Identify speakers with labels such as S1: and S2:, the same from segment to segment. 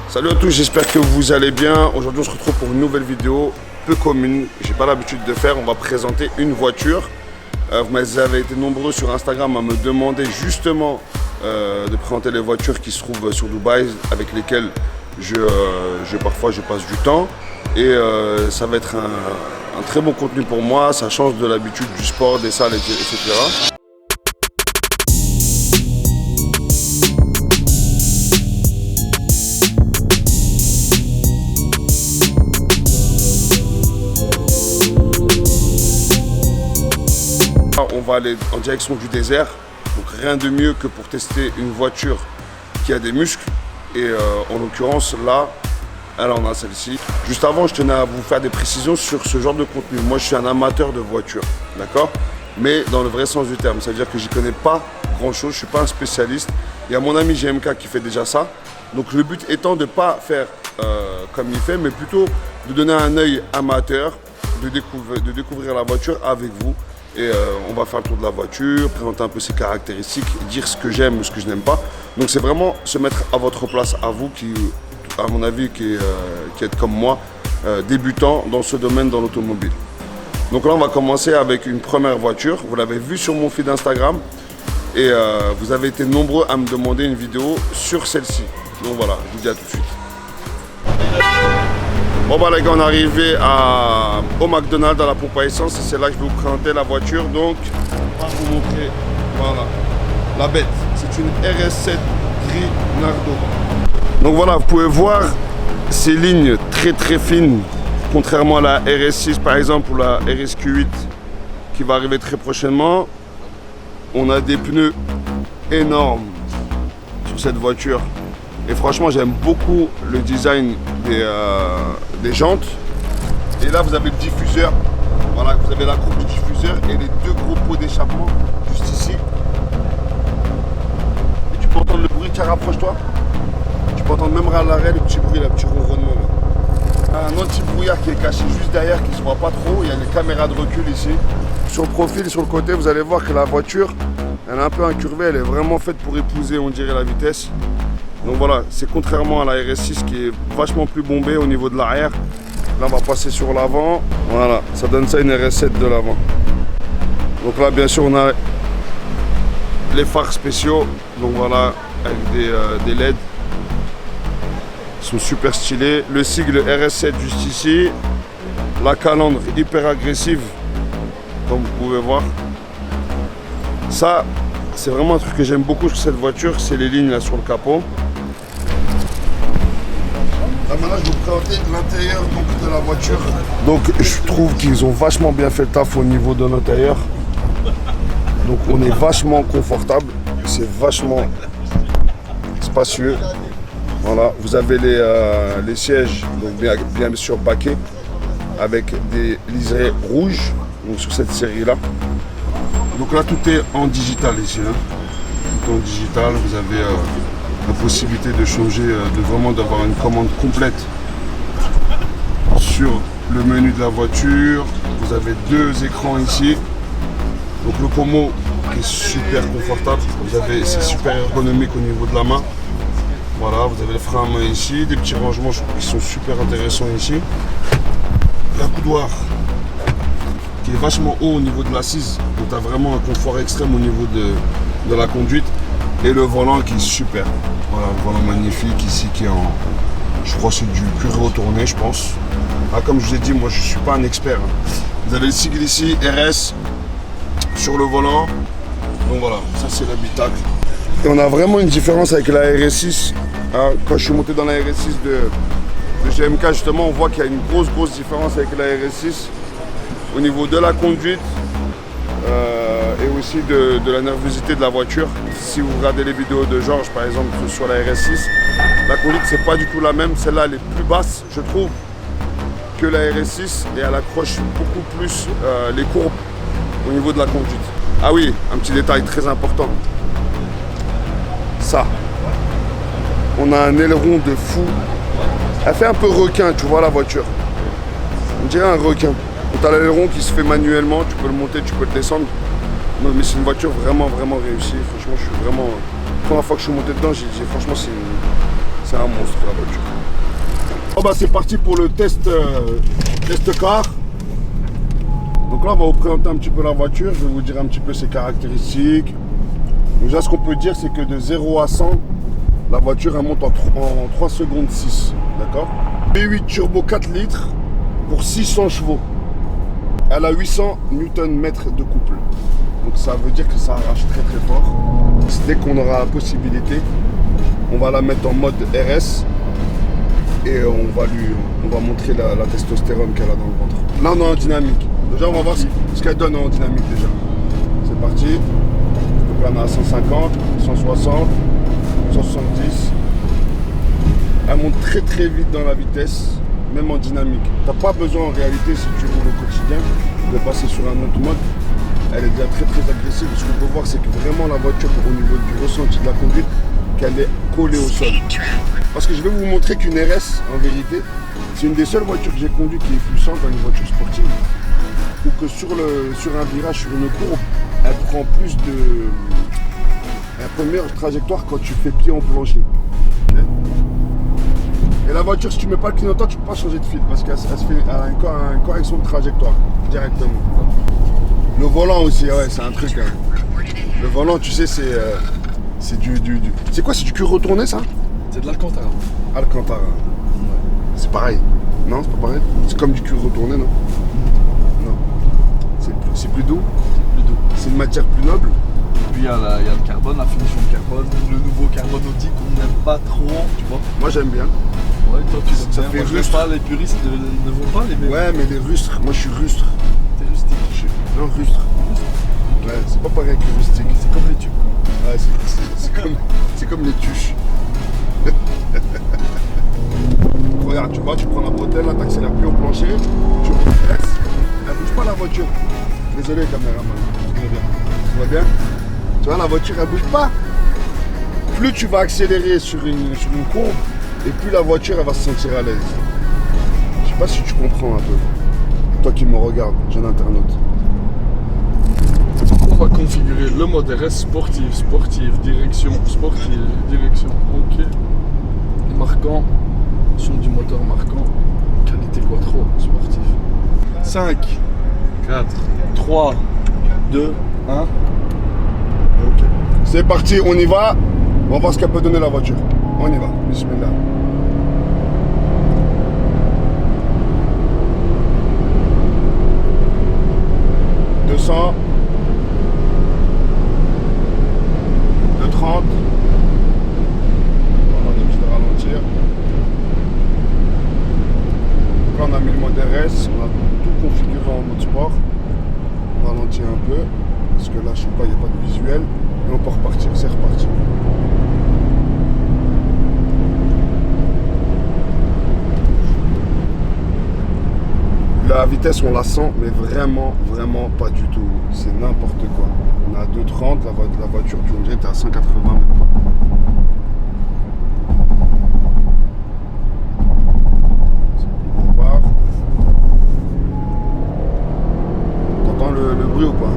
S1: Salut à tous, j'espère que vous allez bien. Aujourd'hui on se retrouve pour une nouvelle vidéo peu commune. J'ai pas l'habitude de faire, on va présenter une voiture. Vous avez été nombreux sur Instagram à me demander justement de présenter les voitures qui se trouvent sur Dubaï, avec lesquelles parfois je passe du temps. Et ça va être un très bon contenu pour moi, ça change de l'habitude du sport, des salles, etc. On va aller en direction du désert, donc rien de mieux que pour tester une voiture qui a des muscles. Et en l'occurrence là, on a celle-ci. Juste avant, je tenais à vous faire des précisions sur ce genre de contenu. Moi je suis un amateur de voitures, d'accord, mais dans le vrai sens du terme, ça veut dire que j'y connais pas grand chose, je suis pas un spécialiste. Il y a mon ami GMK qui fait déjà ça, donc le but étant de ne pas faire comme il fait, mais plutôt de donner un œil amateur, de découvrir la voiture avec vous. Et on va faire le tour de la voiture, présenter un peu ses caractéristiques, dire ce que j'aime, ce que je n'aime pas. Donc c'est vraiment se mettre à votre place, à vous qui, à mon avis, qui êtes comme moi, débutant dans ce domaine, dans l'automobile. Donc là on va commencer avec une première voiture. Vous l'avez vu sur mon feed Instagram et vous avez été nombreux à me demander une vidéo sur celle-ci. Donc voilà, je vous dis à tout de suite. Bon bah les gars, on est arrivé au McDonald's à la pompe à essence et c'est là que je vais vous présenter la voiture. Donc on va vous montrer, voilà, la bête. C'est une RS7 gris Nardo. Donc voilà, vous pouvez voir ces lignes très très fines, contrairement à la RS6 par exemple ou la RSQ8 qui va arriver très prochainement. On a des pneus énormes sur cette voiture. Et franchement, j'aime beaucoup le design des jantes. Et là, vous avez le diffuseur. Voilà, vous avez la coupe du diffuseur et les deux gros pots d'échappement juste ici. Et tu peux entendre le bruit, tiens, rapproche-toi. Tu peux entendre même à l'arrêt le petit bruit, le petit ronronnement. Un anti-brouillard qui est caché juste derrière, qui ne se voit pas trop. Il y a les caméras de recul ici. Sur le profil, sur le côté, vous allez voir que la voiture, elle est un peu incurvée. Elle est vraiment faite pour épouser, on dirait, la vitesse. Donc voilà, c'est contrairement à la RS6 qui est vachement plus bombée au niveau de l'arrière. Là on va passer sur l'avant. Voilà, ça donne ça une RS7 de l'avant. Donc là bien sûr on a les phares spéciaux. Donc voilà, avec des LED. Ils sont super stylés. Le sigle RS7 juste ici. La calandre hyper agressive, comme vous pouvez voir. Ça, c'est vraiment un truc que j'aime beaucoup sur cette voiture, c'est les lignes là sur le capot. Là maintenant je vais vous présenter l'intérieur de la voiture. Donc je trouve qu'ils ont vachement bien fait le taf au niveau de l'intérieur. Donc on est vachement confortable, c'est vachement spacieux. Voilà, vous avez les sièges, donc bien sûr baquets, avec des liserés rouges, donc sur cette série là. Donc là tout est en digital ici, hein. Tout en digital, vous avez la possibilité de changer, d'avoir une commande complète sur le menu de la voiture. Vous avez deux écrans ici. Donc le pommeau qui est super confortable, c'est super ergonomique au niveau de la main. Voilà, vous avez le frein à main ici, des petits rangements qui sont super intéressants ici. La coudoir qui est vachement haut au niveau de l'assise, donc tu as vraiment un confort extrême au niveau de la conduite. Et le volant qui est super. Voilà, le volant magnifique ici qui est en, je crois que c'est du cuir retourné, je pense. Ah, comme je vous ai dit, moi je suis pas un expert, hein. Vous avez le sigle ici, RS, sur le volant. Donc voilà, ça c'est l'habitacle. Et on a vraiment une différence avec la RS6. Hein, quand je suis monté dans la RS6 de GMK, justement, on voit qu'il y a une grosse différence avec la RS6 au niveau de la conduite. Et aussi de la nervosité de la voiture. Si vous regardez les vidéos de Georges par exemple sur la RS6, la conduite c'est pas du tout la même. Celle-là elle est plus basse je trouve que la RS6 et elle accroche beaucoup plus les courbes au niveau de la conduite. Ah oui, un petit détail très important. Ça, on a un aileron de fou. Elle fait un peu requin, tu vois la voiture. On dirait un requin. Tu as l'aileron qui se fait manuellement, tu peux le monter, tu peux le descendre. Mais c'est une voiture vraiment réussie. Franchement, je suis vraiment... La première fois que je suis monté dedans, j'ai dit franchement, c'est un monstre la voiture. Oh bah c'est parti pour le test car. Donc là on va vous présenter un petit peu la voiture, je vais vous dire un petit peu ses caractéristiques. Déjà ce qu'on peut dire c'est que de 0 à 100, la voiture elle monte en 3 secondes 6, d'accord. V8 turbo 4 litres pour 600 chevaux. Elle a 800 Nm de couple. Donc ça veut dire que ça arrache très très fort. Dès qu'on aura la possibilité, on va la mettre en mode RS et on va montrer la testostérone qu'elle a dans le ventre. Là on est en dynamique. Déjà on va voir ce qu'elle donne en dynamique déjà. C'est parti. Donc là on est à 150, 160, 170. Elle monte très très vite dans la vitesse, même en dynamique. T'as pas besoin en réalité, si tu roules au quotidien, de passer sur un autre mode. Elle est déjà très très agressive. Ce qu'on peut voir, c'est que vraiment la voiture, au niveau du ressenti de la conduite, qu'elle est collée au sol. Parce que je vais vous montrer qu'une RS, en vérité, c'est une des seules voitures que j'ai conduites qui est puissante dans une voiture sportive. Ou que sur un virage, sur une courbe, elle prend plus de... Elle prend une meilleure trajectoire quand tu fais pied en plancher. Okay. Et la voiture, si tu ne mets pas le clignotant, tu ne peux pas changer de fil parce qu'elle a une correction de trajectoire directement. Le volant aussi, ouais, c'est un truc. Hein. Le volant, tu sais, c'est du... C'est quoi, c'est du cuir retourné, ça?
S2: C'est de l'Alcantara.
S1: Alcantara. Ouais. C'est pareil. Non, c'est pas pareil. C'est comme du cuir retourné, non? Non. C'est plus doux.
S2: C'est plus doux.
S1: C'est une matière plus noble.
S2: Et puis il y a le carbone, la finition de carbone, le nouveau carbone nautique qu'on n'aime pas trop, tu vois.
S1: Moi j'aime bien.
S2: Ouais, toi tu
S1: ça fait rustre.
S2: Pas, les puristes ne vont pas les mêmes.
S1: Ouais, mais les rustres, moi je suis rustre.
S2: T'es rustique.
S1: Non, rustre. Ouais, c'est pas pareil que rustique.
S2: C'est comme les tubes.
S1: Ouais, c'est comme les tuches. Regarde, tu vois, tu prends la bretelle, là, t'accélères plus au plancher, tu presses, elle bouge pas la voiture. Désolé, caméraman. Tu vois bien? Tu vois, la voiture, elle bouge pas. Plus tu vas accélérer sur une courbe, et plus la voiture, elle va se sentir à l'aise. Je sais pas si tu comprends un peu. Toi qui me regardes, jeune internaute.
S2: On va configurer le mode RS sportive, direction, ok. Marquant, son du moteur marquant, qualité quattro, sportif. 5, 4, 3, 2, 1. Ok.
S1: C'est parti, on y va. On va voir ce qu'elle peut donner la voiture. On y va. Bismillah. « 200. 230. On a obligé de ralentir. Donc là, on a mis le mode RS. On a tout configuré en mode sport. On ralentit un peu. Parce que là, je sais pas, il n'y a pas de visuel. Et on peut repartir. C'est reparti. La vitesse, on la sent, mais vraiment pas du tout. C'est n'importe quoi. On est à 2,30, la voiture, tu me dirais, t'es à 180 même pas. On part. T'entends le bruit ou pas?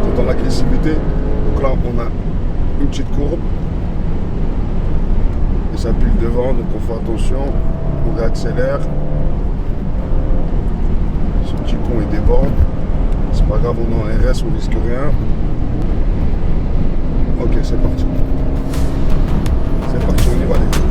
S1: T'entends l'agressivité? Donc là, on a une petite courbe. Et ça pile devant, donc on fait attention. On réaccélère. Ce petit pont il déborde. C'est pas grave, on est en RS, on risque rien. Ok, c'est parti. C'est parti, on y va les gars.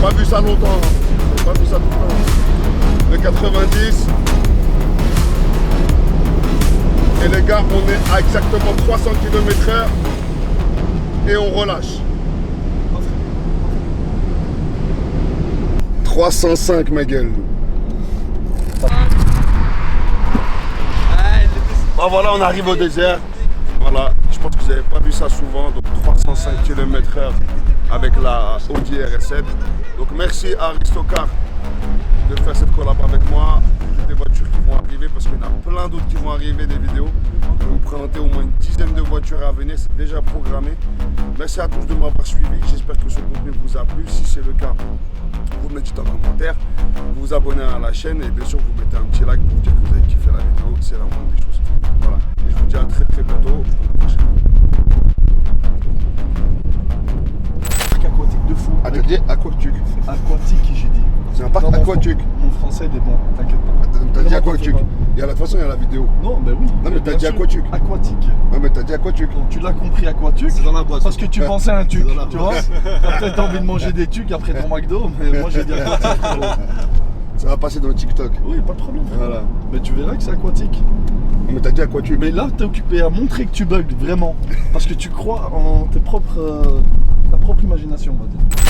S1: Pas vu ça longtemps, j'ai pas vu ça tout le temps. Le 90. Et les gars, on est à exactement 300 km/h et on relâche. 305 ma gueule. Bah voilà, on arrive au désert. Voilà, je pense que vous n'avez pas vu ça souvent. Donc 305 km/h avec la Audi RS7. Donc merci à Aristocar de faire cette collab avec moi. Toutes les voitures qui vont arriver, parce qu'il y en a plein d'autres qui vont arriver, des vidéos. Je vais vous présenter au moins une dizaine de voitures à venir, c'est déjà programmé. Merci à tous de m'avoir suivi, j'espère que ce contenu vous a plu. Si c'est le cas, vous me le dites en commentaire, vous vous abonnez à la chaîne et bien sûr vous mettez un petit like pour dire que vous avez kiffé la vidéo, c'est la moindre des choses. Voilà, et je vous dis à très bientôt pour une prochaine.
S3: Aquatique de fou.
S1: Ah, t'as dit aquatique?
S3: Aquatique, j'ai dit.
S1: C'est un parc
S3: Non,
S1: aquatique.
S3: Mon français il est bon, t'inquiète pas.
S1: T'as dit
S3: Vraiment,
S1: aquatique.
S3: t'en fais
S1: De toute façon, il y a la vidéo.
S3: Non, ben oui.
S1: Non, mais t'as
S3: bien
S1: dit
S3: sûr.
S1: aquatique.
S3: Aquatique.
S1: Ouais, mais t'as dit aquatique.
S3: Donc tu l'as compris, aquatique.
S4: C'est dans la boîte.
S3: Parce que tu pensais à un tuc,
S4: C'est dans la
S3: tu vois. T'as peut-être envie de manger des tucs après ton McDo, mais moi j'ai dit aquatique.
S1: Ça va passer dans le TikTok.
S3: Oui, pas de problème.
S1: Voilà.
S3: Mais tu verras que c'est aquatique.
S1: Mais t'as dit aquatique.
S3: Mais là, t'es occupé à montrer que tu bugs, vraiment. Parce que tu crois en ta propre imagination, on va dire.